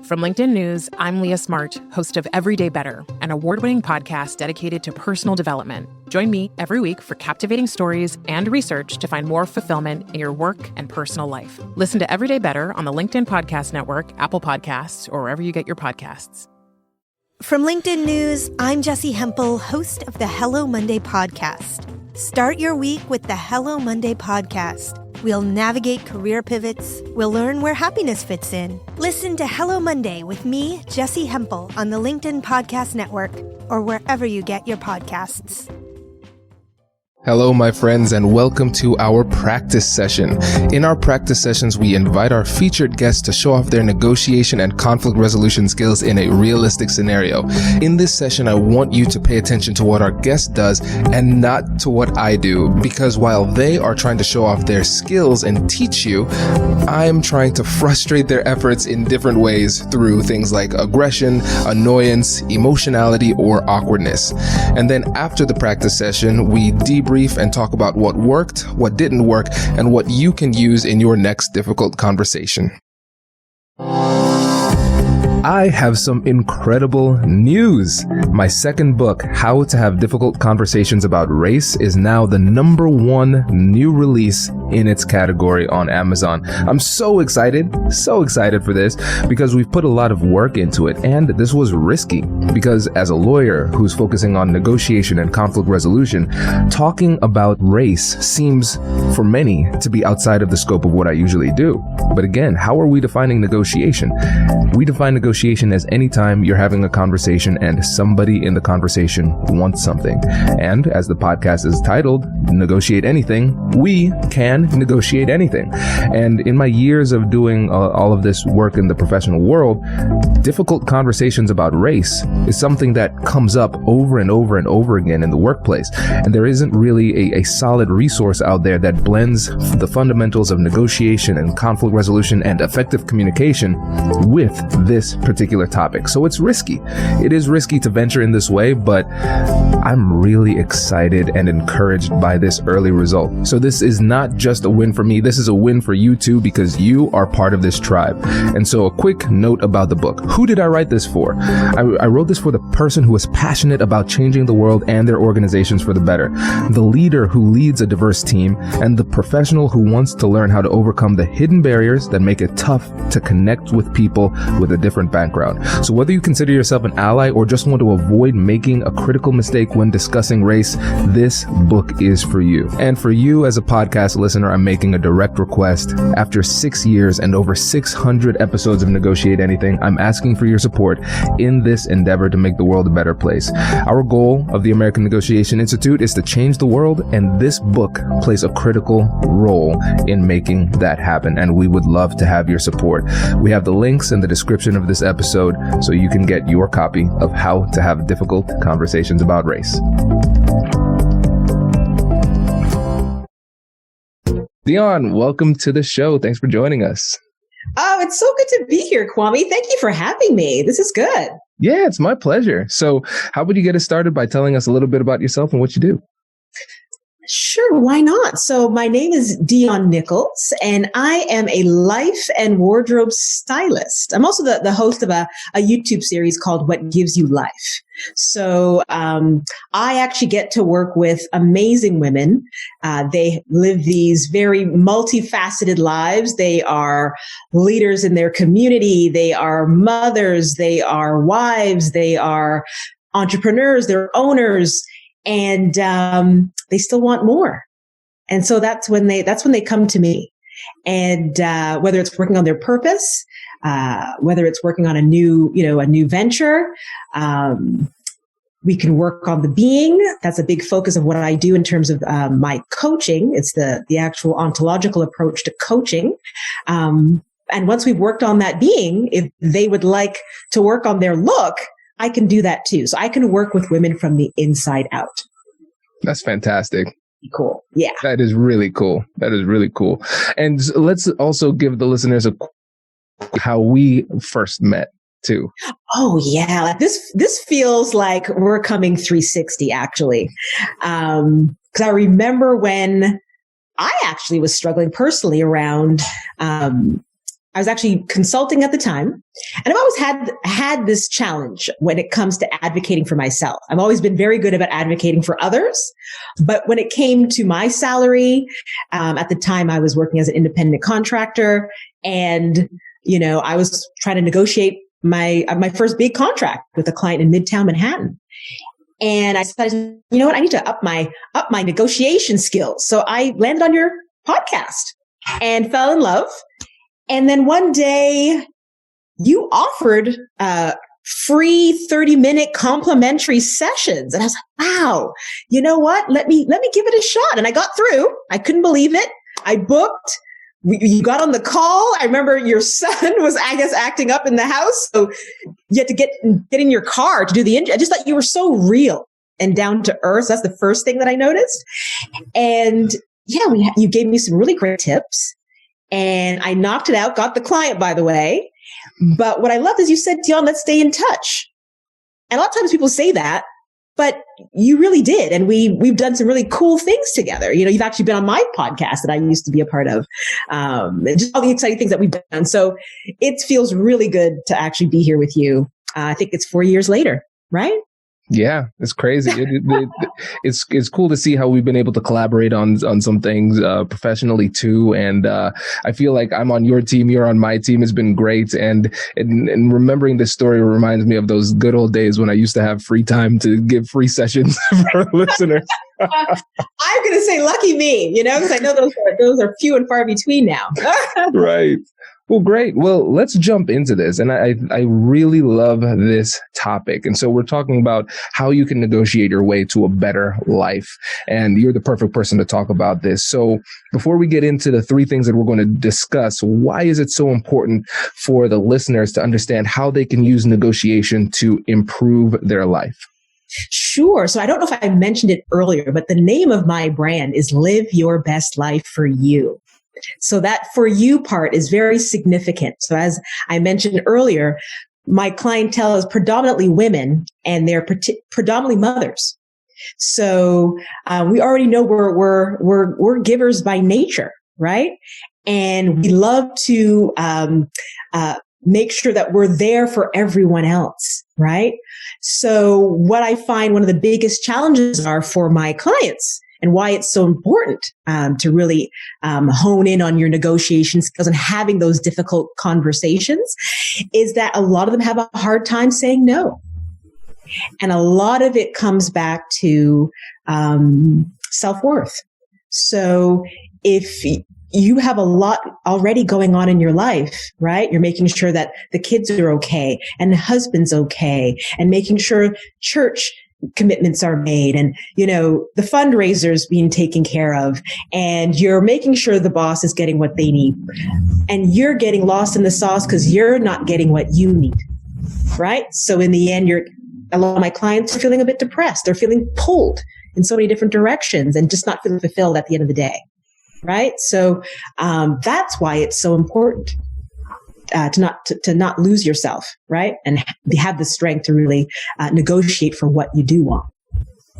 From LinkedIn News, I'm Leah Smart, host of Everyday Better, an award-winning podcast dedicated to personal development. Join me every week for captivating stories and research to find more fulfillment in your work and personal life. Listen to Everyday Better on the LinkedIn Podcast Network, Apple Podcasts, or wherever you get your podcasts. From LinkedIn News, I'm Jessie Hempel, host of the Hello Monday podcast. Start your week with the Hello Monday podcast. We'll navigate career pivots. We'll learn where happiness fits in. Listen to Hello Monday with me, Jessie Hempel, on the LinkedIn Podcast Network or wherever you get your podcasts. Hello, my friends, and welcome to our practice session. In our practice sessions, we invite our featured guests to show off their negotiation and conflict resolution skills in a realistic scenario. In this session, I want you to pay attention to what our guest does and not to what I do, because while they are trying to show off their skills and teach you, I'm trying to frustrate their efforts in different ways through things like aggression, annoyance, emotionality, or awkwardness. And then after the practice session, we debrief and talk about what worked, what didn't work, and what you can use in your next difficult conversation. I have some incredible news. My second book, How to Have Difficult Conversations About Race, is now the #1 new release in its category on Amazon. I'm so excited for this because we've put a lot of work into it, and this was risky because as a lawyer who's focusing on negotiation and conflict resolution, talking about race seems for many to be outside of the scope of what I usually do. But again, how are we defining negotiation? We define negotiation as any time you're having a conversation and somebody in the conversation wants something. And as the podcast is titled, Negotiate Anything, we can negotiate anything. And in my years of doing all of this work in the professional world, difficult conversations about race is something that comes up over and over and over again in the workplace. And there isn't really a solid resource out there that blends the fundamentals of negotiation and conflict resolution and effective communication with this particular topic. So it's risky. It is risky to venture in this way, but I'm really excited and encouraged by this early result. So this is not just a win for me. This is a win for you too, because you are part of this tribe. And so a quick note about the book. Who did I write this for? I wrote this for the person who is passionate about changing the world and their organizations for the better, the leader who leads a diverse team, and the professional who wants to learn how to overcome the hidden barriers that make it tough to connect with people with a different background. So whether you consider yourself an ally or just want to avoid making a critical mistake when discussing race, this book is for you. And for you as a podcast listener, I'm making a direct request. After 6 years and over 600 episodes of Negotiate Anything, I'm asking for your support in this endeavor to make the world a better place. Our goal of the American Negotiation Institute is to change the world, and this book plays a critical role in making that happen, and we would love to have your support. We have the links in the description of this episode so you can get your copy of How to Have Difficult Conversations About Race. Dionne, welcome to the show. Thanks for joining us. Oh, it's so good to be here, Kwame. Thank you for having me. This is good. Yeah, it's my pleasure. So how would you get us started by telling us a little bit about yourself and what you do? Sure, why not? So my name is Dionne Nicholls, and I am a life and wardrobe stylist. I'm also the host of a YouTube series called What Gives You Life. So I actually get to work with amazing women. They live these very multifaceted lives. They are leaders in their community. They are mothers. They are wives. They are entrepreneurs. They're owners. And they still want more. And so that's when they come to me. And whether it's working on their purpose, whether it's working on a new venture, we can work on the being. That's a big focus of what I do in terms of my coaching. It's the actual ontological approach to coaching. And once we've worked on that being, if they would like to work on their look, I can do that too. So I can work with women from the inside out. That's fantastic. Cool. Yeah. That is really cool. And let's also give the listeners how we first met too. Oh yeah. Like this feels like we're coming 360 actually. Cause I remember when I actually was struggling personally around, I was actually consulting at the time, and I've always had this challenge when it comes to advocating for myself. I've always been very good about advocating for others, but when it came to my salary, at the time I was working as an independent contractor, and I was trying to negotiate my first big contract with a client in Midtown Manhattan. And I decided, you know what, I need to up my negotiation skills. So I landed on your podcast and fell in love. And then one day you offered free 30-minute complimentary sessions. And I was like, wow, you know what? Let me give it a shot. And I got through. I couldn't believe it. I booked. You got on the call. I remember your son was, I guess, acting up in the house. So you had to get in your car to do the interview. I just thought you were so real and down to earth. So that's the first thing that I noticed. And yeah, you gave me some really great tips. And I knocked it out, got the client, by the way. But what I loved is you said, Dionne, let's stay in touch. And a lot of times people say that, but you really did. And we've done some really cool things together. You've actually been on my podcast that I used to be a part of. Just all the exciting things that we've done. So it feels really good to actually be here with you. I think it's 4 years later, right? Yeah, it's crazy. It's cool to see how we've been able to collaborate on some things professionally too. And I feel like I'm on your team, you're on my team. It's been great. And remembering this story reminds me of those good old days when I used to have free time to give free sessions for listeners. I'm going to say lucky me, because I know those are few and far between now. Right. Well, great. Well, let's jump into this. And I really love this topic. And so we're talking about how you can negotiate your way to a better life. And you're the perfect person to talk about this. So before we get into the 3 things that we're going to discuss, why is it so important for the listeners to understand how they can use negotiation to improve their life? Sure. So I don't know if I mentioned it earlier, but the name of my brand is Live Your Best Life for You. So that for you part is very significant. So as I mentioned earlier, my clientele is predominantly women and they're predominantly mothers. So we already know we're givers by nature, right? And we love to make sure that we're there for everyone else, right? So what I find one of the biggest challenges are for my clients, and why it's so important to really hone in on your negotiation skills and having those difficult conversations, is that a lot of them have a hard time saying no. And a lot of it comes back to self-worth. So if you have a lot already going on in your life, right? You're making sure that the kids are okay and the husband's okay, and making sure church commitments are made, and the fundraisers being taken care of, and you're making sure the boss is getting what they need, and you're getting lost in the sauce because you're not getting what you need, right? So in the end, a lot of my clients are feeling a bit depressed. They're feeling pulled in so many different directions and just not feeling fulfilled at the end of the day, right? So that's why it's so important to not lose yourself, right? And have the strength to really negotiate for what you do want.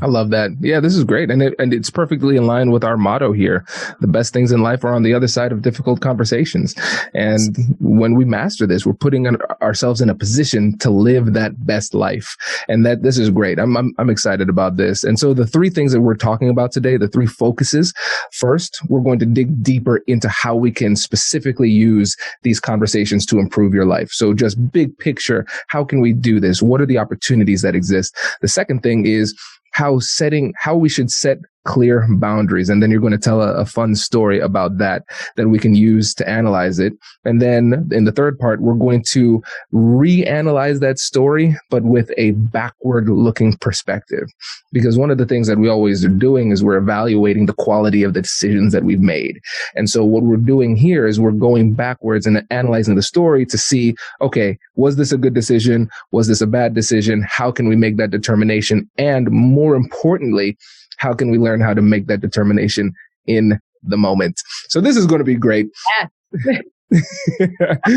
I love that. Yeah, this is great. And it's perfectly in line with our motto here. The best things in life are on the other side of difficult conversations. And when we master this, we're putting ourselves in a position to live that best life. And this is great. I'm excited about this. And so the 3 things that we're talking about today, the 3 focuses. First, we're going to dig deeper into how we can specifically use these conversations to improve your life. So just big picture, how can we do this? What are the opportunities that exist? The second thing is how we should set clear boundaries. And then you're going to tell a fun story about that we can use to analyze it. And then in the third part, we're going to reanalyze that story, but with a backward looking perspective. Because one of the things that we always are doing is we're evaluating the quality of the decisions that we've made. And so what we're doing here is we're going backwards and analyzing the story to see, okay, was this a good decision? Was this a bad decision? How can we make that determination? And more importantly, how can we learn how to make that determination in the moment? So this is going to be great. Yeah.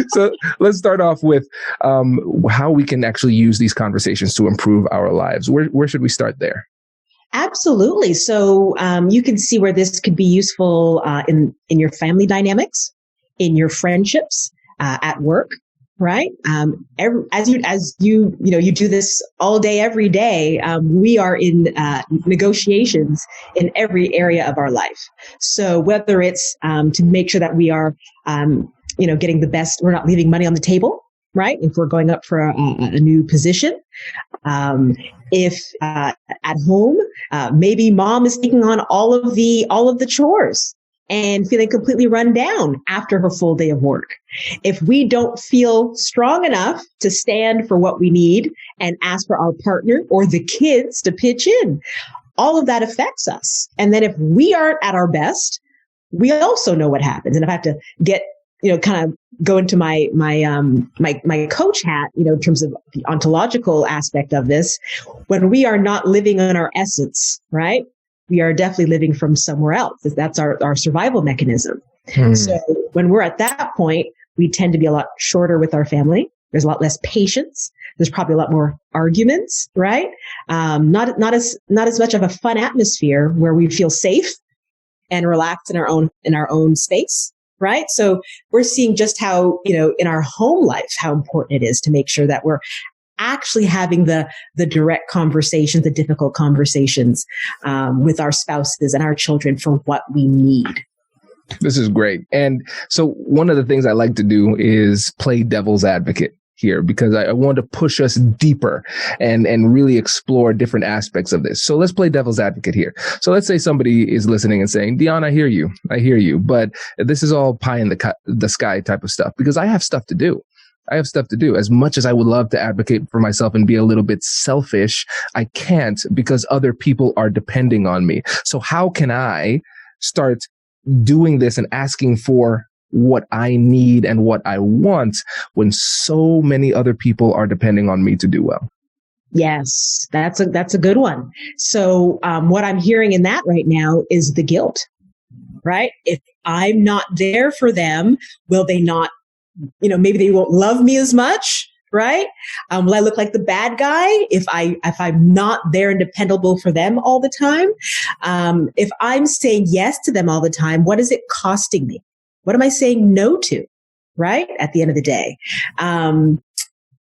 So let's start off with how we can actually use these conversations to improve our lives. Where should we start there? Absolutely. So you can see where this could be useful in your family dynamics, in your friendships, at work, right? As you do this all day, every day, we are in negotiations in every area of our life. So whether it's to make sure that we are, getting the best, we're not leaving money on the table, right? If we're going up for a new position, if at home, maybe mom is taking on all of the chores and feeling completely run down after her full day of work. If we don't feel strong enough to stand for what we need and ask for our partner or the kids to pitch in, all of that affects us. And then if we aren't at our best, we also know what happens. And if I have to get, kind of go into my coach hat, in terms of the ontological aspect of this, when we are not living on our essence, right? We are definitely living from somewhere else. That's our survival mechanism. So when we're at that point, we tend to be a lot shorter with our family. There's a lot less patience. There's probably a lot more arguments, right? Not as much of a fun atmosphere where we feel safe and relaxed in our own space. Right. So we're seeing just how, in our home life, how important it is to make sure that we're actually having the direct conversations, the difficult conversations with our spouses and our children for what we need. This is great. And so one of the things I like to do is play devil's advocate here, because I want to push us deeper and really explore different aspects of this. So let's play devil's advocate here. So let's say somebody is listening and saying, Dionne, I hear you, but this is all pie in the sky type of stuff, because I have stuff to do. As much as I would love to advocate for myself and be a little bit selfish, I can't, because other people are depending on me. So how can I start doing this and asking for what I need and what I want when so many other people are depending on me to do well? Yes, that's a good one. So what I'm hearing in that right now is the guilt, right? If I'm not there for them, will they not, maybe they won't love me as much, right? Will I look like the bad guy if I'm not there and dependable for them all the time? If I'm saying yes to them all the time, what is it costing me? What am I saying no to, right? At the end of the day. A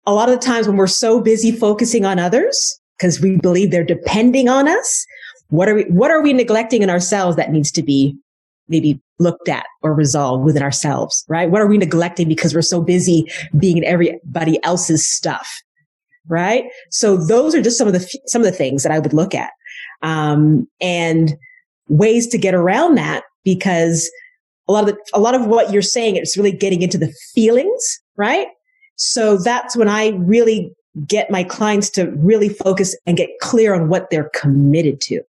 lot of the times when we're so busy focusing on others because we believe they're depending on us, what are we neglecting in ourselves that needs to be maybe looked at or resolved within ourselves, right? What are we neglecting because we're so busy being in everybody else's stuff, right? So those are just some of the things that I would look at, and ways to get around that, because a lot of what you're saying, it's really getting into the feelings, right? So that's when I really get my clients to really focus and get clear on what they're committed to.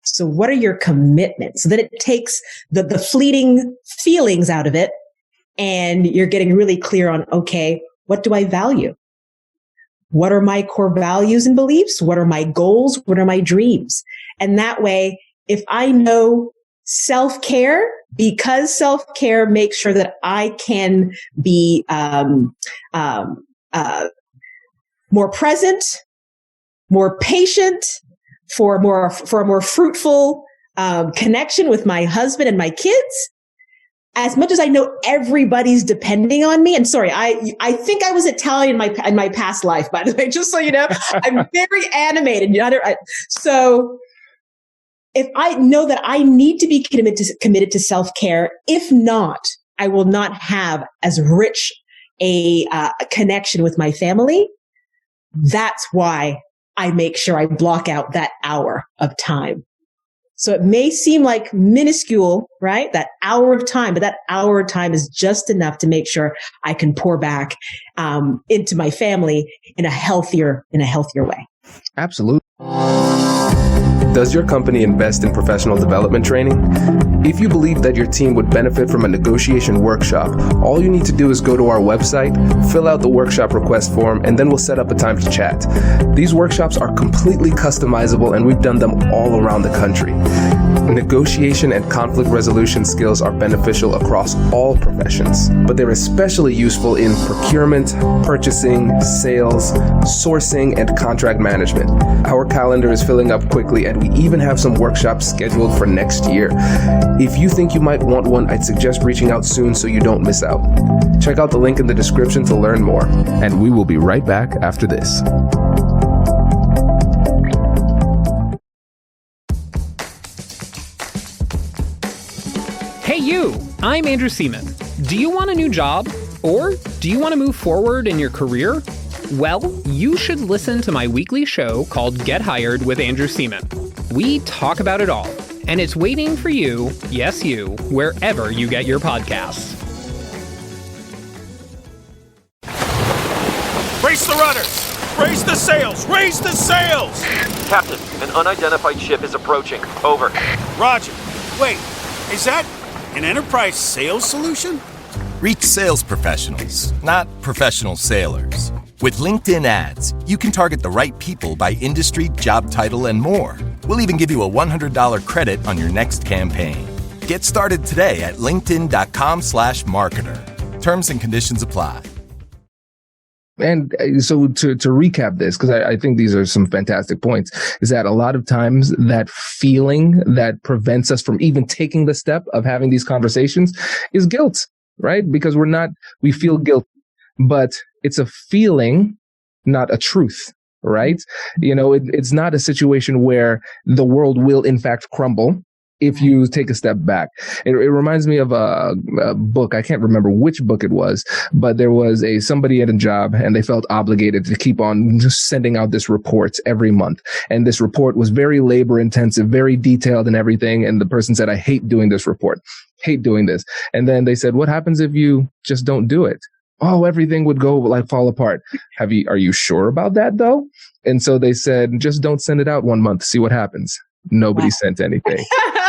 So what are your commitments? So that it takes the fleeting feelings out of it, and you're getting really clear on, okay, what do I value? What are my core values and beliefs? What are my goals? What are my dreams? And that way, if I know self-care, because self-care makes sure that I can be more present, more patient, for a more fruitful connection with my husband and my kids. As much as I know everybody's depending on me, and sorry, I think I was Italian in my past life, by the way, just so you know, I'm very animated. So if I know that I need to be committed to self-care, if not, I will not have as rich a connection with my family. That's why I make sure I block out that hour of time. So it may seem like minuscule, right? That hour of time, but that hour of time is just enough to make sure I can pour back into my family in a healthier way. Absolutely. Does your company invest in professional development training? If you believe that your team would benefit from a negotiation workshop, all you need to do is go to our website, fill out the workshop request form, and then we'll set up a time to chat. These workshops are completely customizable, and we've done them all around the country. Negotiation and conflict resolution skills are beneficial across all professions, but they're especially useful in procurement, purchasing, sales, sourcing, and contract management. Our calendar is filling up quickly, and we even have some workshops scheduled for next year. If you think you might want one, I'd suggest reaching out soon so you don't miss out. Check out the link in the description to learn more, and we will be right back after this. Hey you, I'm Andrew Seaman. Do you want a new job? Or do you want to move forward in your career? Well, you should listen to my weekly show called Get Hired with Andrew Seaman. We talk about it all, and it's waiting for you, yes you, wherever you get your podcasts. Brace the rudders! Raise the sails! Raise the sails! Captain, an unidentified ship is approaching. Over. Roger. Wait, is that an enterprise sales solution? Reach sales professionals, not professional sailors. With LinkedIn ads, you can target the right people by industry, job title, and more. We'll even give you a $100 credit on your next campaign. Get started today at linkedin.com/marketer. Terms and conditions apply. And so to recap this, because I think these are some fantastic points, is that a lot of times that feeling that prevents us from even taking the step of having these conversations is guilt, right? Because we feel guilty, but it's a feeling, not a truth, right? It's not a situation where the world will in fact crumble if you take a step back. It reminds me of a book. I can't remember which book it was, but there was somebody at a job and they felt obligated to keep on just sending out this report every month. And this report was very labor intensive, very detailed and everything. And the person said, I hate doing this report, hate doing this. And then they said, what happens if you just don't do it? Oh, everything would fall apart. Are you sure about that though? And so they said, just don't send it out 1 month, see what happens. Nobody sent anything.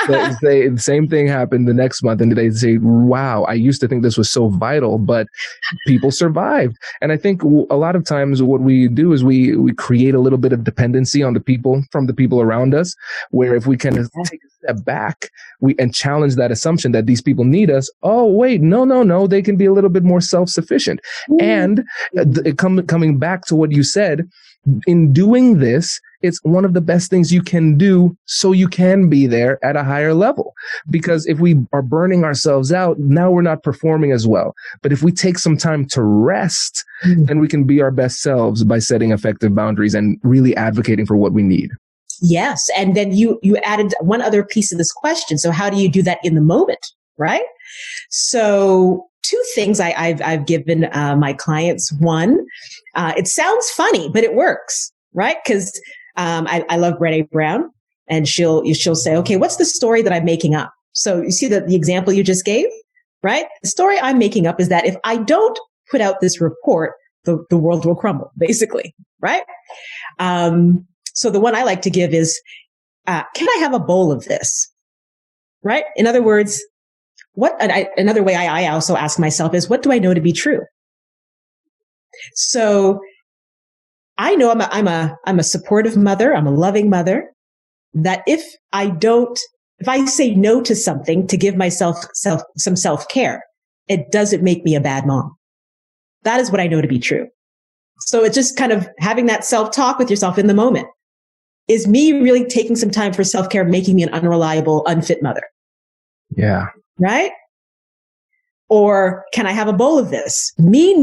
The same thing happened the next month, and they say, wow, I used to think this was so vital, but people survived. And I think a lot of times what we do is we create a little bit of dependency on from the people around us, where if we can take a step back and challenge that assumption that these people need us, oh, wait, no, they can be a little bit more self-sufficient. And coming back to what you said, in doing this, it's one of the best things you can do so you can be there at a higher level. Because if we are burning ourselves out, now we're not performing as well. But if we take some time to rest, then we can be our best selves by setting effective boundaries and really advocating for what we need. Yes. And then you added one other piece of this question. So how do you do that in the moment? Right? So 2 things I've given my clients. One, it sounds funny, but it works, right? Because I love Brené Brown, and she'll say, okay, what's the story that I'm making up? So you see the example you just gave, right? The story I'm making up is that if I don't put out this report, the world will crumble, basically, right? So the one I like to give is, can I have a bowl of this? Right? In other words, another way I also ask myself is, what do I know to be true? So I know I'm a supportive mother. I'm a loving mother. That if I say no to something to give myself some self-care, it doesn't make me a bad mom. That is what I know to be true. So it's just kind of having that self-talk with yourself in the moment. Is me really taking some time for self-care making me an unreliable, unfit mother? Yeah. Right? Or can I have a bowl of this? Me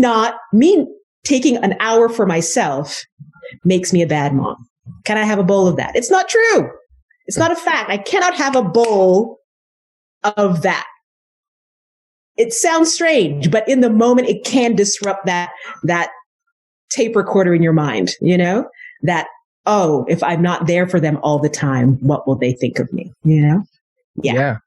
taking an hour for myself makes me a bad mom. Can I have a bowl of that? It's not true. It's not a fact. I cannot have a bowl of that. It sounds strange, but in the moment, it can disrupt that tape recorder in your mind, that, oh, if I'm not there for them all the time, what will they think of me? Yeah.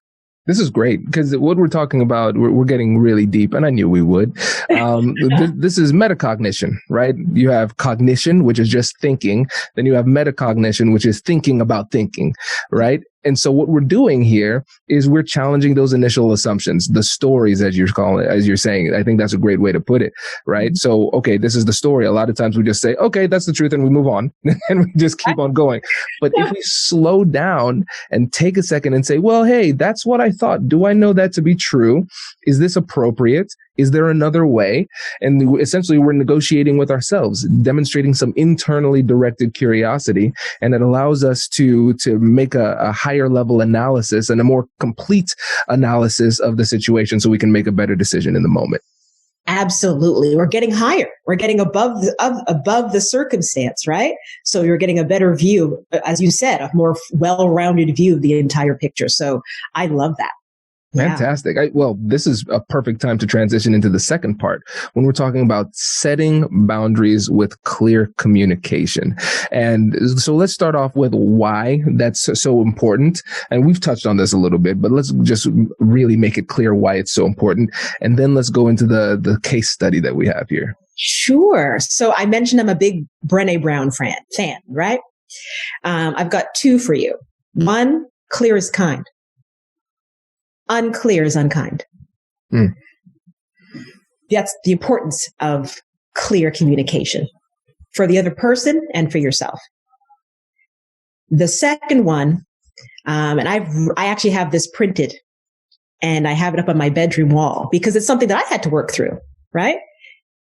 This is great because what we're talking about, we're getting really deep, and I knew we would. This is metacognition, right? You have cognition, which is just thinking. Then you have metacognition, which is thinking about thinking, right? And so what we're doing here is we're challenging those initial assumptions, the stories, as you're calling it, as you're saying. I think that's a great way to put it, right? So, okay, this is the story. A lot of times we just say, okay, that's the truth, and we move on and we just keep on going. But if we slow down and take a second and say, well, hey, that's what I thought. Do I know that to be true? Is this appropriate? Is there another way? And essentially we're negotiating with ourselves, demonstrating some internally directed curiosity. And it allows us to make a higher level analysis and a more complete analysis of the situation so we can make a better decision in the moment. Absolutely. We're getting higher. We're getting above the circumstance, right? So you're getting a better view, as you said, a more well-rounded view of the entire picture. So I love that. Fantastic. Well, this is a perfect time to transition into the second part when we're talking about setting boundaries with clear communication. And so let's start off with why that's so important. And we've touched on this a little bit, but let's just really make it clear why it's so important. And then let's go into the case study that we have here. Sure. So I mentioned I'm a big Brené Brown fan, right? I've got two for you. One, clear is kind. Unclear is unkind. That's the importance of clear communication for the other person and for yourself. The second one, and I actually have this printed and I have it up on my bedroom wall because it's something that I had to work through, right?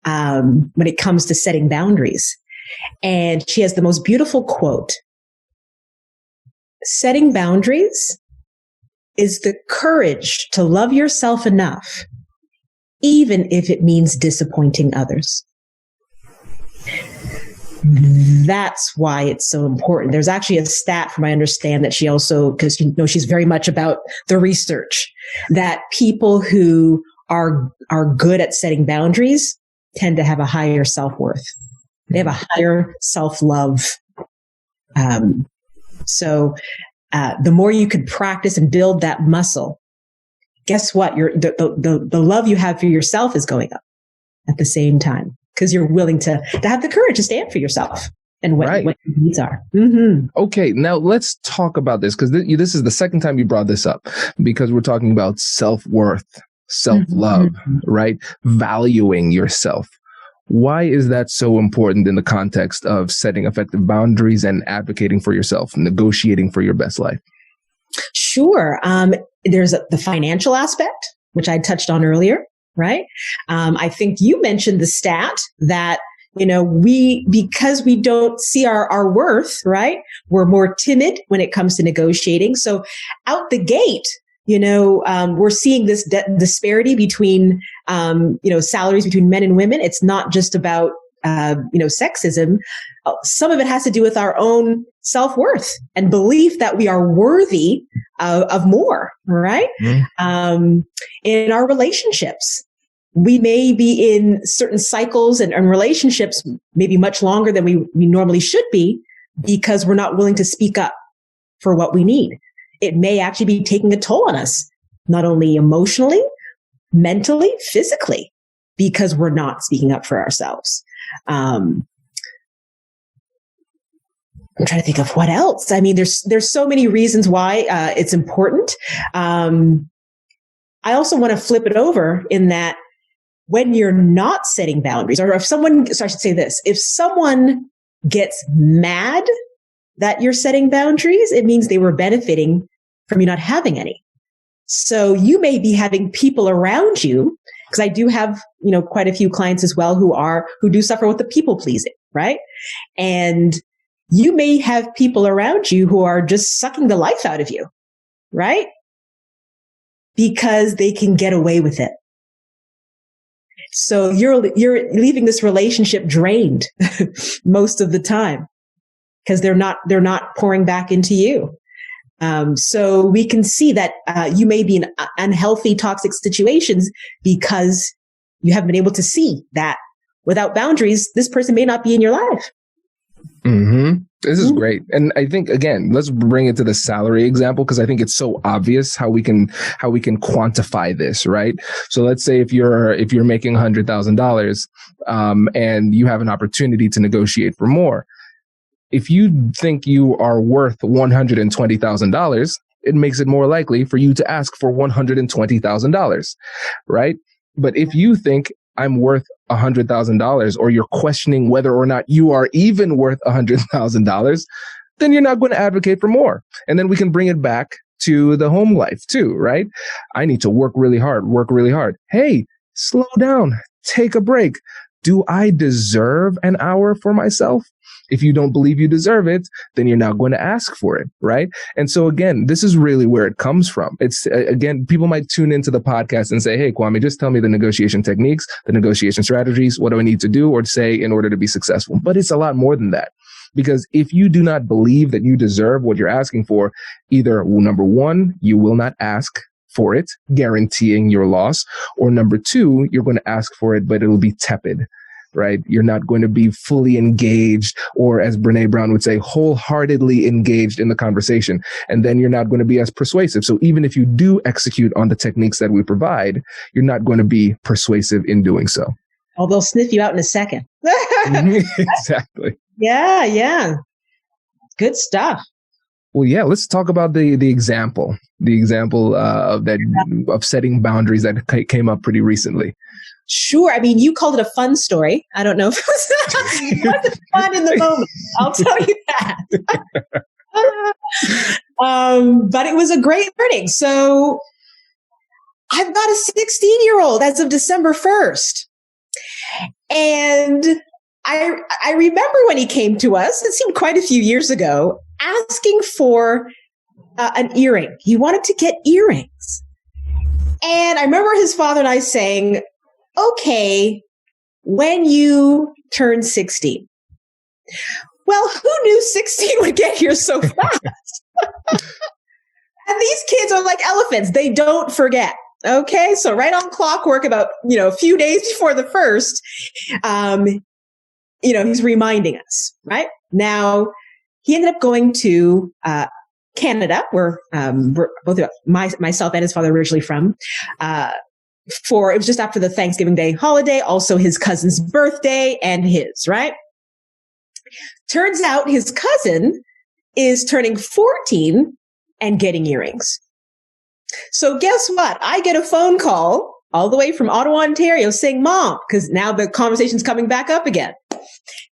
When it comes to setting boundaries. And she has the most beautiful quote. Setting boundaries is the courage to love yourself enough, even if it means disappointing others. That's why it's so important. There's actually a stat from I understand that she also, because she's very much about the research, that people who are good at setting boundaries tend to have a higher self-worth. They have a higher self-love. So the more you can practice and build that muscle, guess what? The love you have for yourself is going up at the same time because you're willing to have the courage to stand for yourself and what your needs are. Mm-hmm. Okay, now let's talk about this because this is the second time you brought this up because we're talking about self-worth, self-love, right? Valuing yourself. Why is that so important in the context of setting effective boundaries and advocating for yourself, negotiating for your best life? Sure. There's the financial aspect, which I touched on earlier, right? I think you mentioned the stat that, because we don't see our worth, right? We're more timid when it comes to negotiating. So out the gate, we're seeing this disparity between, salaries between men and women. It's not just about, sexism. Some of it has to do with our own self-worth and belief that we are worthy of more, right? Mm-hmm. In our relationships, we may be in certain cycles and relationships maybe much longer than we normally should be because we're not willing to speak up for what we need. It may actually be taking a toll on us, not only emotionally, mentally, physically, because we're not speaking up for ourselves. I'm trying to think of what else. I mean, there's so many reasons why it's important. I also want to flip it over in that when you're not setting boundaries, or if someone gets mad that you're setting boundaries, it means they were benefiting from you not having any. So you may be having people around you, because I do have, quite a few clients as well who do suffer with the people pleasing, right? And you may have people around you who are just sucking the life out of you, right? Because they can get away with it. So you're leaving this relationship drained most of the time because they're not pouring back into you. So we can see that you may be in unhealthy, toxic situations because you haven't been able to see that without boundaries, this person may not be in your life. Mm-hmm. This is great. And I think, again, let's bring it to the salary example, because I think it's so obvious how we can quantify this, right? So let's say if you're making $100,000 and you have an opportunity to negotiate for more. If you think you are worth $120,000, it makes it more likely for you to ask for $120,000, right? But if you think I'm worth $100,000, or you're questioning whether or not you are even worth $100,000, then you're not going to advocate for more. And then we can bring it back to the home life too, right? I need to work really hard. Hey, slow down, take a break. Do I deserve an hour for myself? If you don't believe you deserve it, then you're not going to ask for it, right? And so again, this is really where it comes from. It's again, people might tune into the podcast and say, hey, Kwame, just tell me the negotiation techniques, the negotiation strategies. What do I need to do or say in order to be successful? But it's a lot more than that. Because if you do not believe that you deserve what you're asking for, either number one, you will not ask for it, guaranteeing your loss, or number two, you're going to ask for it, but it'll be tepid, right? You're not going to be fully engaged, or as Brene Brown would say, wholeheartedly engaged in the conversation. And then you're not going to be as persuasive. So even if you do execute on the techniques that we provide, you're not going to be persuasive in doing so. Oh, they'll sniff you out in a second. Exactly. Yeah. Good stuff. Well, yeah, let's talk about the example of setting boundaries that came up pretty recently. Sure. I mean, you called it a fun story. I don't know if it wasn't fun in the moment. I'll tell you that. But it was a great learning. So I've got a 16-year-old as of December 1st. And I remember when he came to us, it seemed quite a few years ago, asking for an earring. He wanted to get earrings. And I remember his father and I saying, okay, when you turn 16. Well, who knew 16 would get here so fast? And these kids are like elephants. They don't forget. Okay. So right on clockwork, about, a few days before the first, he's reminding us, right? Now, he ended up going to Canada, where both myself and his father were originally from, it was just after the Thanksgiving Day holiday, also his cousin's birthday and his, right? Turns out his cousin is turning 14 and getting earrings. So guess what? I get a phone call all the way from Ottawa, Ontario saying, Mom, because now the conversation's coming back up again.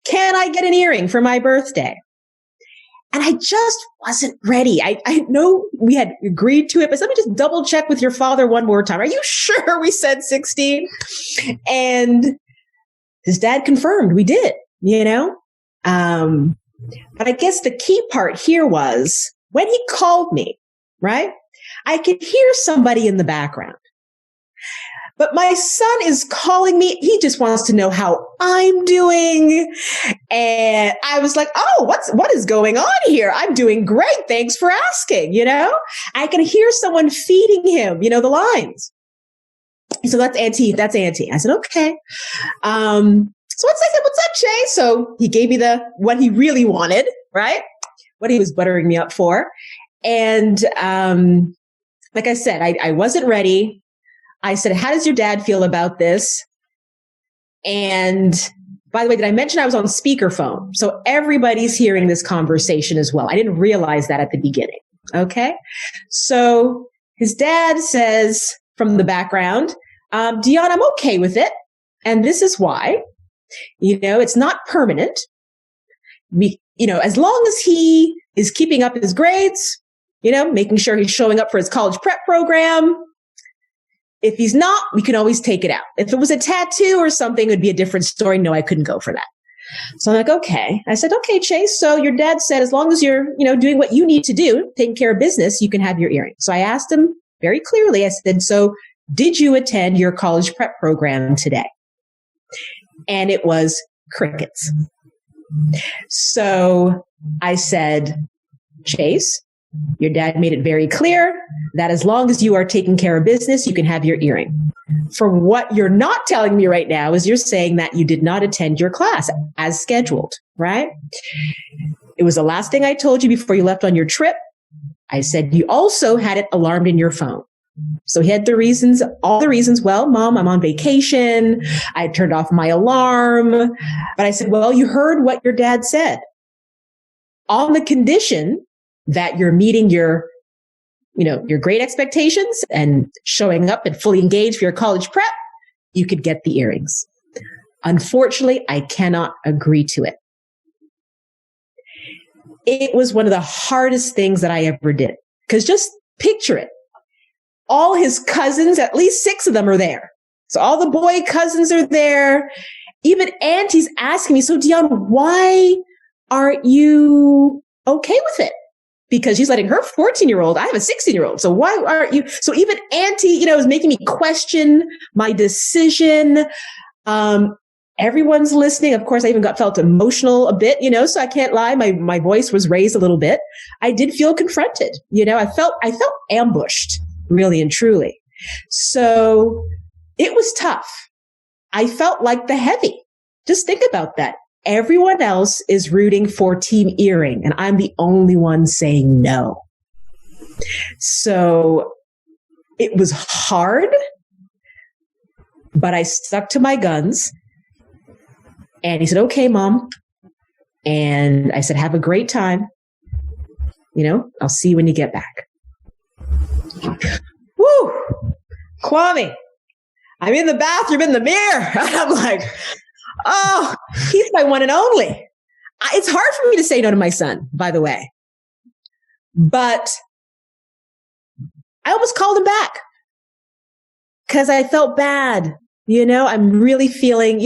Can I get an earring for my birthday? And I just wasn't ready. I know we had agreed to it, but let me just double check with your father one more time. Are you sure we said 16? And his dad confirmed we did, But I guess the key part here was when he called me, right? I could hear somebody in the background. But my son is calling me. He just wants to know how I'm doing. And I was like, oh, what is going on here? I'm doing great. Thanks for asking. I can hear someone feeding him, the lines. So that's Auntie. I said, okay. So I said, what's up, Shay? So he gave me what he really wanted, right? What he was buttering me up for. And, like I said, I wasn't ready. I said, how does your dad feel about this? And by the way, did I mention I was on speakerphone? So everybody's hearing this conversation as well. I didn't realize that at the beginning. Okay. So his dad says from the background, Dionne, I'm okay with it. And this is why, it's not permanent. As long as he is keeping up his grades, making sure he's showing up for his college prep program. If he's not, we can always take it out. If it was a tattoo or something, it would be a different story. No, I couldn't go for that. So I'm like, okay. I said, okay, Chase. So your dad said, as long as you're, doing what you need to do, taking care of business, you can have your earring. So I asked him very clearly, I said, so did you attend your college prep program today? And it was crickets. So I said, Chase, your dad made it very clear that as long as you are taking care of business, you can have your earring. For what you're not telling me right now is you're saying that you did not attend your class as scheduled, right? It was the last thing I told you before you left on your trip. I said you also had it alarmed in your phone. So he had all the reasons. Well, Mom, I'm on vacation. I turned off my alarm. But I said, well, you heard what your dad said. On the condition that you're meeting your your great expectations and showing up and fully engaged for your college prep, you could get the earrings. Unfortunately, I cannot agree to it. It was one of the hardest things that I ever did. Because just picture it. All his cousins, at least 6 of them are there. So all the boy cousins are there. Even auntie's asking me, so Dionne, why aren't you okay with it? Because she's letting her 14-year-old, I have a 16-year-old. So why aren't you? So even auntie, is making me question my decision. Everyone's listening. Of course, I even felt emotional a bit, so I can't lie. My voice was raised a little bit. I did feel confronted. I felt ambushed, really and truly. So it was tough. I felt like the heavy. Just think about that. Everyone else is rooting for Team Earring, and I'm the only one saying no. So it was hard, but I stuck to my guns. And he said, okay, Mom. And I said, have a great time. I'll see you when you get back. Woo! Kwame, I'm in the bathroom in the mirror. I'm like, oh, he's my one and only. It's hard for me to say no to my son, by the way. But I almost called him back because I felt bad. I'm really feeling,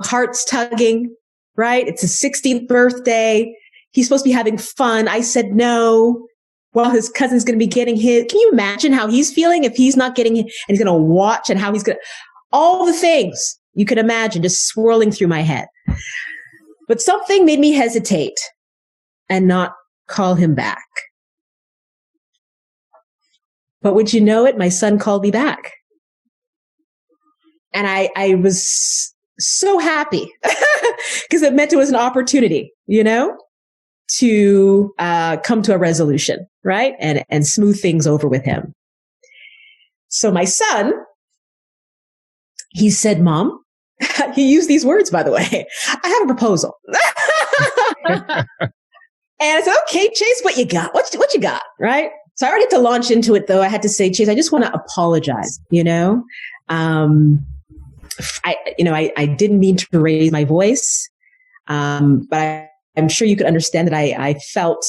hearts tugging, right? It's his 16th birthday. He's supposed to be having fun. I said no. Well, his cousin's going to be getting his. Can you imagine how he's feeling if he's not getting it and he's going to watch and how he's going to, all the things you can imagine just swirling through my head. But something made me hesitate and not call him back. But would you know it? My son called me back. And I was so happy because it meant it was an opportunity, to come to a resolution, right? And smooth things over with him. So my son, he said, Mom, he used these words, by the way, I have a proposal. And I said, okay, Chase, what you got? What you got? Right? So I already had to launch into it though. I had to say, Chase, I just want to apologize, I didn't mean to raise my voice, but I'm sure you could understand that I felt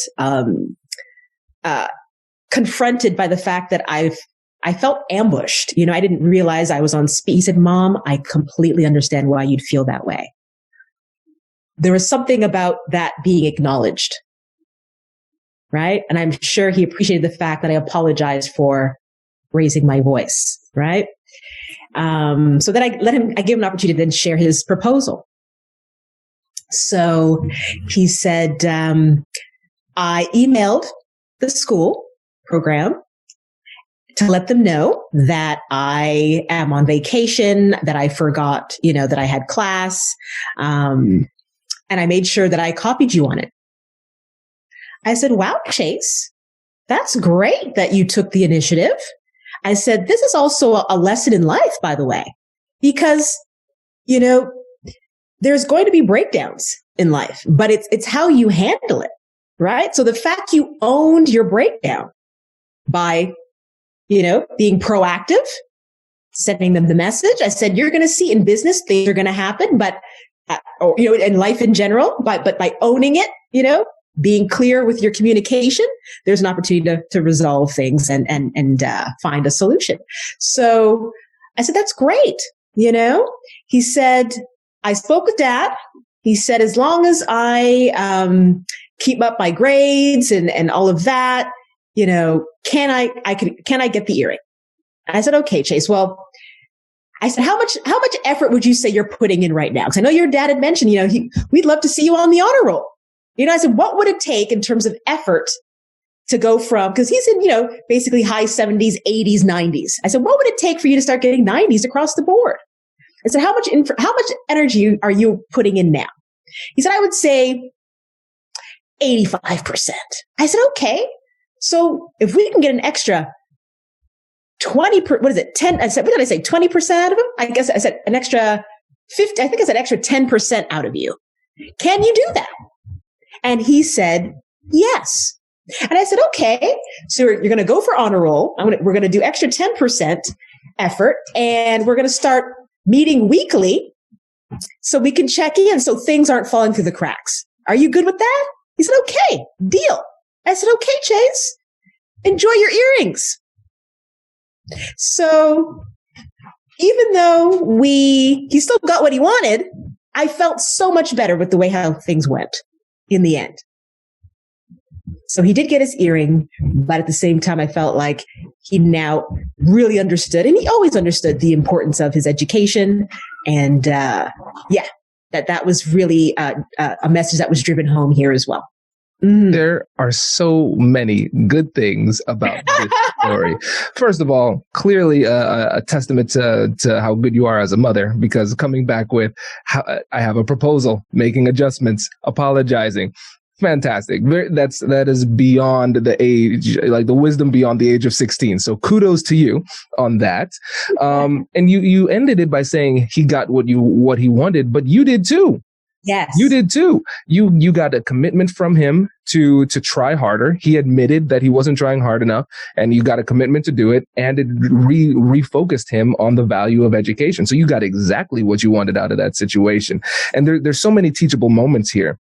confronted by the fact that I felt ambushed. I didn't realize I was on speed. He said, Mom, I completely understand why you'd feel that way. There was something about that being acknowledged, right? And I'm sure he appreciated the fact that I apologized for raising my voice, right? So then I gave him an opportunity to then share his proposal. So he said, I emailed the school program to let them know that I am on vacation, that I forgot, that I had class. And I made sure that I copied you on it. I said, wow, Chase, that's great that you took the initiative. I said, this is also a lesson in life, by the way, because, there's going to be breakdowns in life, but it's how you handle it, right? So the fact you owned your breakdown by, being proactive, sending them the message. I said, you're going to see in business, things are going to happen, but, in life in general, but by owning it, being clear with your communication, there's an opportunity to resolve things and find a solution. So I said, that's great. He said, I spoke with Dad. He said, as long as I keep up my grades and all of that, can I get the earring? And I said, okay, Chase. Well, I said, how much effort would you say you're putting in right now? Because I know your dad had mentioned, we'd love to see you on the honor roll. I said, what would it take in terms of effort to go from, because he's in, basically high 70s, 80s, 90s. I said, what would it take for you to start getting 90s across the board? I said, how much energy are you putting in now? He said, I would say 85%. I said, okay. So if we can get an extra 10, I said, what did I say? 20% out of him? I guess I said an extra 50. I think I said extra 10% out of you. Can you do that? And he said, yes. And I said, okay, so you're going to go for honor roll. We're going to do extra 10% effort, and we're going to start meeting weekly so we can check in so things aren't falling through the cracks. Are you good with that? He said, okay, deal. I said, okay, Chase, enjoy your earrings. So even though he still got what he wanted, I felt so much better with the way how things went in the end. So he did get his earring, but at the same time, I felt like he now really understood, and he always understood the importance of his education. And that was really a message that was driven home here as well. There are so many good things about this story. First of all, clearly a testament to how good you are as a mother, because coming back with, I have a proposal, making adjustments, apologizing. Fantastic. That is beyond the age, like the wisdom beyond the age of 16. So kudos to you on that. And you ended it by saying he got what he wanted, but you did too. Yes. You did too. You got a commitment from him to try harder. He admitted that he wasn't trying hard enough, and you got a commitment to do it, and it refocused him on the value of education. So you got exactly what you wanted out of that situation. And there's so many teachable moments here.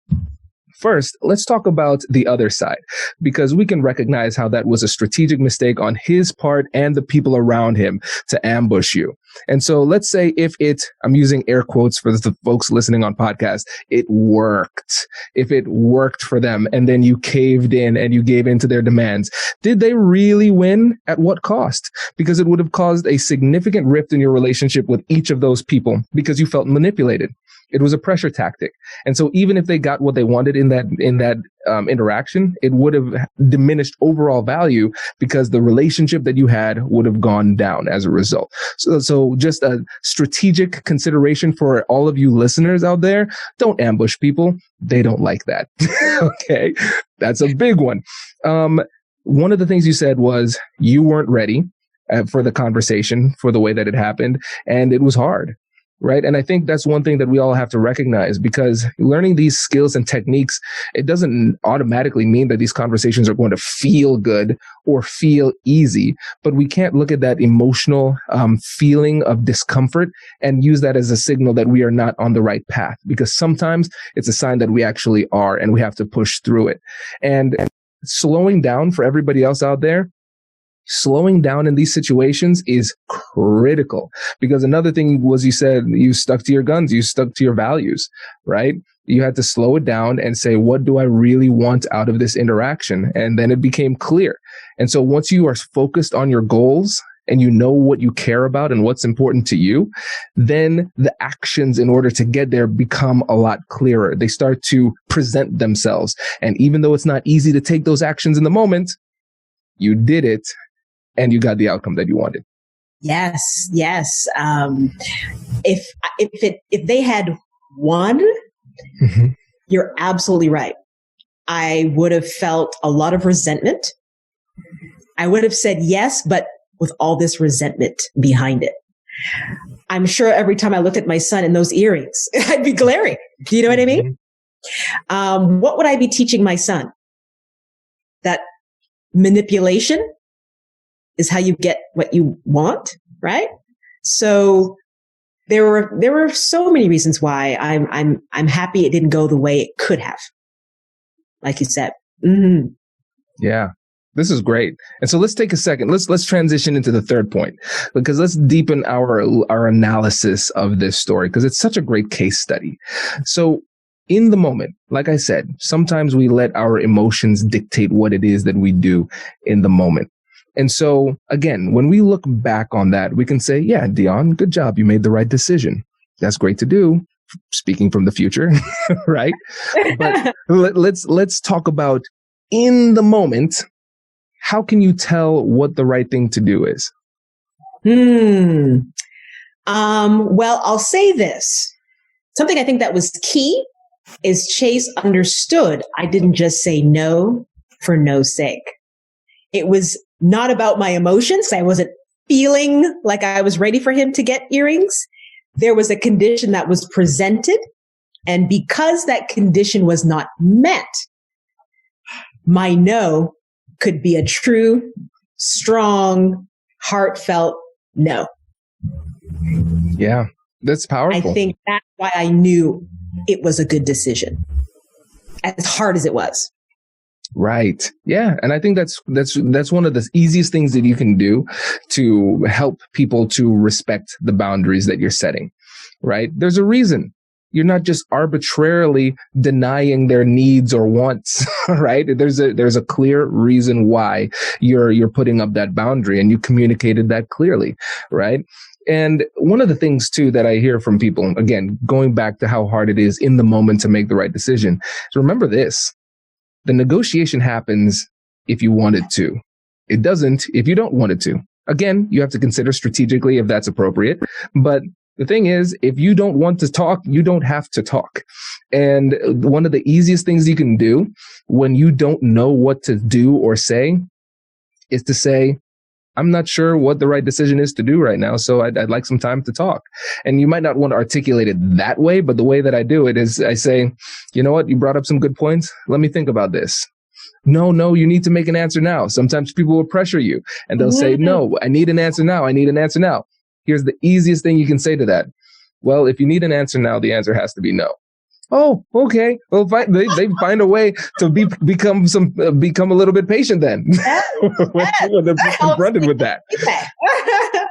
First, let's talk about the other side, because we can recognize how that was a strategic mistake on his part and the people around him to ambush you. And so let's say I'm using air quotes for the folks listening on podcast, it worked. If it worked for them and then you caved in and you gave in to their demands, did they really win? At what cost? Because it would have caused a significant rift in your relationship with each of those people because you felt manipulated. It was a pressure tactic. And so even if they got what they wanted in that interaction, it would have diminished overall value because the relationship that you had would have gone down as a result. So just a strategic consideration for all of you listeners out there, don't ambush people. They don't like that. Okay. That's a big one. One of the things you said was you weren't ready for the conversation, for the way that it happened, and it was hard. Right. And I think that's one thing that we all have to recognize, because learning these skills and techniques, it doesn't automatically mean that these conversations are going to feel good or feel easy. But we can't look at that emotional feeling of discomfort and use that as a signal that we are not on the right path, because sometimes it's a sign that we actually are, and we have to push through it. And slowing down for everybody else out there, slowing down in these situations is critical, because another thing was, you said you stuck to your guns, you stuck to your values, right? You had to slow it down and say, what do I really want out of this interaction? And then it became clear. And so once you are focused on your goals and you know what you care about and what's important to you, then the actions in order to get there become a lot clearer. They start to present themselves. And even though it's not easy to take those actions in the moment, you did it. And you got the outcome that you wanted. Yes. If they had won, You're absolutely right. I would have felt a lot of resentment. I would have said yes, but with all this resentment behind it. I'm sure every time I looked at my son in those earrings, I'd be glaring. Do you know what I mean? What would I be teaching my son? That manipulation is how you get what you want, right? So there were so many reasons why I'm happy it didn't go the way it could have. Like you said. Mm-hmm. Yeah. This is great. And so let's take a second. Let's transition into the third point, because let's deepen our analysis of this story, because it's such a great case study. So in the moment, like I said, sometimes we let our emotions dictate what it is that we do in the moment. And so again, when we look back on that, we can say, yeah, Dionne, good job. You made the right decision. That's great to do. Speaking from the future, right? But let's talk about in the moment. How can you tell what the right thing to do is? Well, I'll say this. Something I think that was key is Chase understood I didn't just say no for no's sake. It was not about my emotions. I wasn't feeling like I was ready for him to get earrings. There was a condition that was presented. And because that condition was not met, my no could be a true, strong, heartfelt no. Yeah, that's powerful. I think that's why I knew it was a good decision, as hard as it was. Right. Yeah. And I think that's one of the easiest things that you can do to help people to respect the boundaries that you're setting. Right. There's a reason. You're not just arbitrarily denying their needs or wants, right? There's a clear reason why you're putting up that boundary, and you communicated that clearly, right? And one of the things too that I hear from people, again, going back to how hard it is in the moment to make the right decision, is remember this: the negotiation happens if you want it to. It doesn't if you don't want it to. Again, you have to consider strategically if that's appropriate, but the thing is, if you don't want to talk, you don't have to talk. And one of the easiest things you can do when you don't know what to do or say is to say, I'm not sure what the right decision is to do right now, so I'd like some time to talk. And you might not want to articulate it that way, but the way that I do it is I say, you know what, you brought up some good points. Let me think about this. No, you need to make an answer now. Sometimes people will pressure you and they'll say, no, I need an answer now. I need an answer now. Here's the easiest thing you can say to that. Well, if you need an answer now, the answer has to be no. Oh, okay. Well, they find a way to become a little bit patient then when they're confronted with that.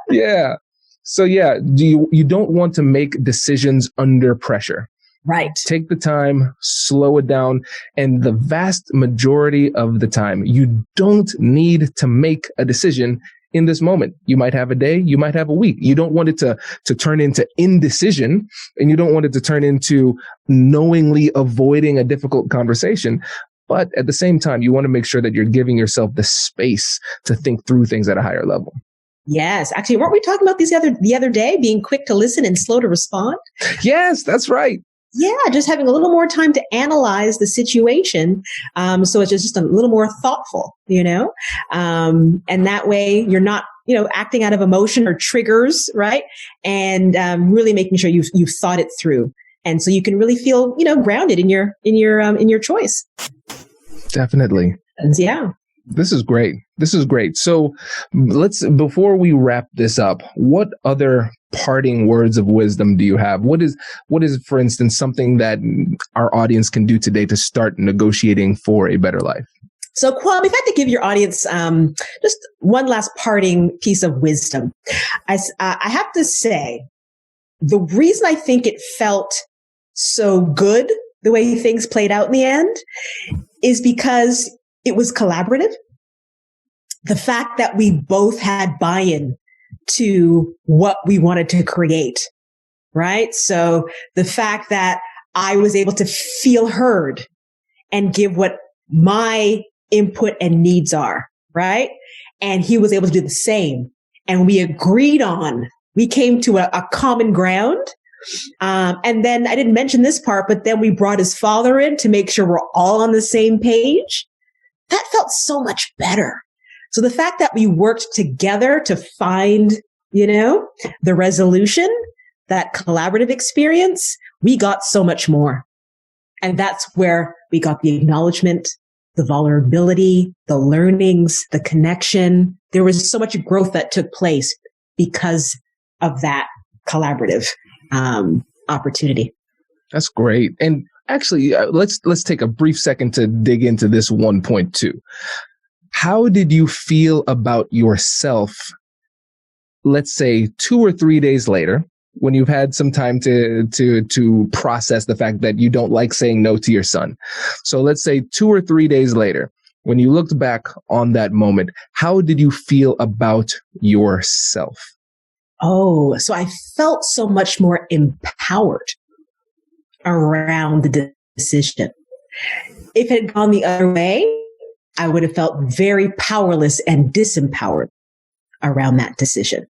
Yeah. So yeah, you don't want to make decisions under pressure. Right. Take the time, slow it down. And the vast majority of the time, you don't need to make a decision in this moment. You might have a day, you might have a week. You don't want it to turn into indecision, and you don't want it to turn into knowingly avoiding a difficult conversation. But at the same time, you want to make sure that you're giving yourself the space to think through things at a higher level. Yes. Actually, weren't we talking about the other day, being quick to listen and slow to respond? Yes, that's right. Yeah, just having a little more time to analyze the situation. So it's just a little more thoughtful, and that way you're not, acting out of emotion or triggers, right? And really making sure you've thought it through. And so you can really feel, grounded in your choice. Definitely. Yeah. This is great. So before we wrap this up, what other parting words of wisdom do you have? What is, for instance, something that our audience can do today to start negotiating for a better life? So, Kwame, if I had to give your audience just one last parting piece of wisdom, I have to say, the reason I think it felt so good, the way things played out in the end, is because it was collaborative. The fact that we both had buy-in to what we wanted to create, right? So the fact that I was able to feel heard and give what my input and needs are, right? And he was able to do the same. And we came to a common ground. And then I didn't mention this part, but then we brought his father in to make sure we're all on the same page. That felt so much better. So the fact that we worked together to find, the resolution, that collaborative experience, we got so much more. And that's where we got the acknowledgement, the vulnerability, the learnings, the connection. There was so much growth that took place because of that collaborative opportunity. That's great. And actually, let's take a brief second to dig into this one point too. How did you feel about yourself, let's say 2 or 3 days later, when you've had some time to process the fact that you don't like saying no to your son? So let's say 2 or 3 days later, when you looked back on that moment, how did you feel about yourself? Oh, so I felt so much more empowered around the decision. If it had gone the other way, I would have felt very powerless and disempowered around that decision.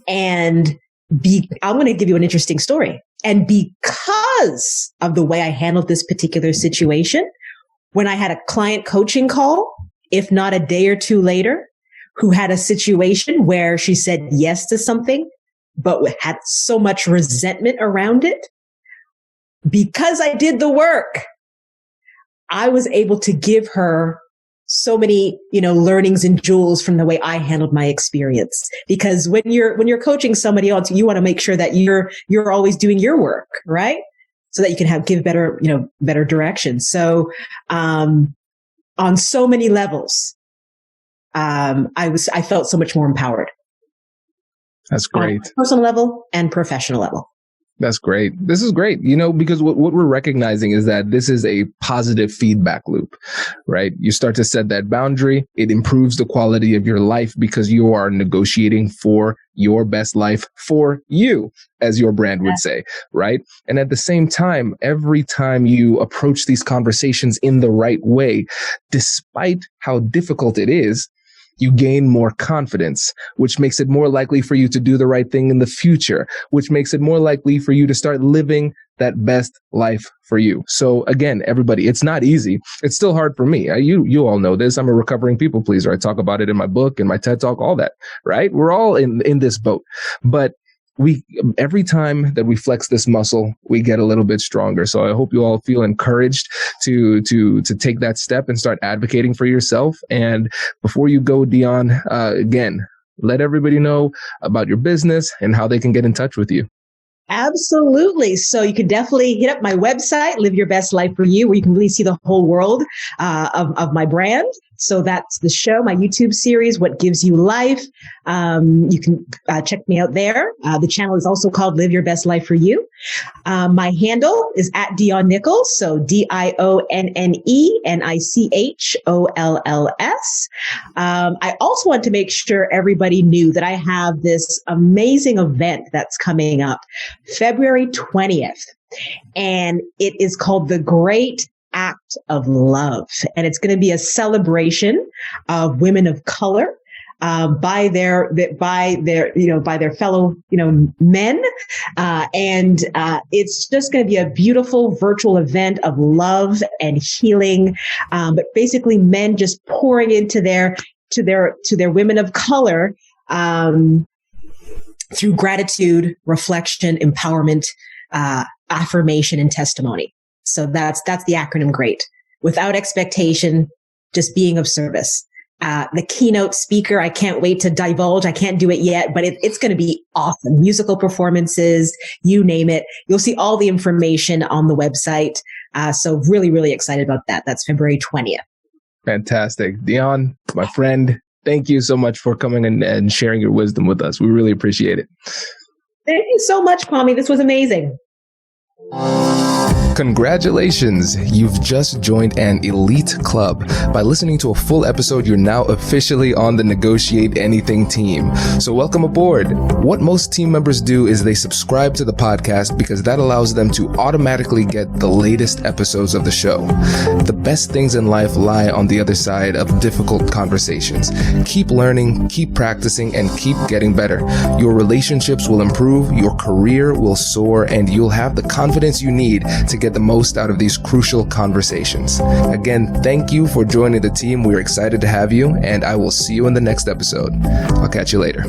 And I'm going to give you an interesting story. And because of the way I handled this particular situation, when I had a client coaching call, if not a day or two later, who had a situation where she said yes to something, but had so much resentment around it, because I did the work, I was able to give her so many, learnings and jewels from the way I handled my experience. Because when you're coaching somebody else, you want to make sure that you're always doing your work, right? So that you can give better direction. So, on so many levels, I felt so much more empowered. That's great. On a personal level and professional level. That's great. This is great, because what we're recognizing is that this is a positive feedback loop, right? You start to set that boundary. It improves the quality of your life because you are negotiating for your best life for you, as your brand would say, right? And at the same time, every time you approach these conversations in the right way, despite how difficult it is, you gain more confidence, which makes it more likely for you to do the right thing in the future, which makes it more likely for you to start living that best life for you. So again, everybody, it's not easy. It's still hard for me. You all know this. I'm a recovering people pleaser. I talk about it in my book, in my TED Talk, all that, right? We're all in this boat. But every time that we flex this muscle, we get a little bit stronger. So I hope you all feel encouraged to take that step and start advocating for yourself. And before you go, Dionne, again, let everybody know about your business and how they can get in touch with you. Absolutely. So you can definitely hit up my website, Live Your Best Life for You, where you can really see the whole world of my brand. So that's the show, my YouTube series, What Gives You Life. You can check me out there. The channel is also called Live Your Best Life for You. My handle is at Dionne Nicholls. So DIONNENICHOLLS. I also want to make sure everybody knew that I have this amazing event that's coming up February 20th. And it is called The Great Act of Love. And it's going to be a celebration of women of color, by their fellow, men. And it's just going to be a beautiful virtual event of love and healing. But basically men just pouring into their women of color, through gratitude, reflection, empowerment, affirmation, and testimony. So that's the acronym GREAT. Without expectation, just being of service. The keynote speaker, I can't wait to divulge. I can't do it yet, but it's going to be awesome. Musical performances, you name it. You'll see all the information on the website. So really, really excited about that. That's February 20th. Fantastic. Dionne, my friend, thank you so much for coming and sharing your wisdom with us. We really appreciate it. Thank you so much, Kwame. This was amazing. Congratulations! You've just joined an elite club. By listening to a full episode, you're now officially on the Negotiate Anything team. So welcome aboard. What most team members do is they subscribe to the podcast because that allows them to automatically get the latest episodes of the show. The best things in life lie on the other side of difficult conversations. Keep learning, keep practicing, and keep getting better. Your relationships will improve, your career will soar, and you'll have the confidence you need to get the most out of these crucial conversations. Again, thank you for joining the team. We're excited to have you, and I will see you in the next episode. I'll catch you later.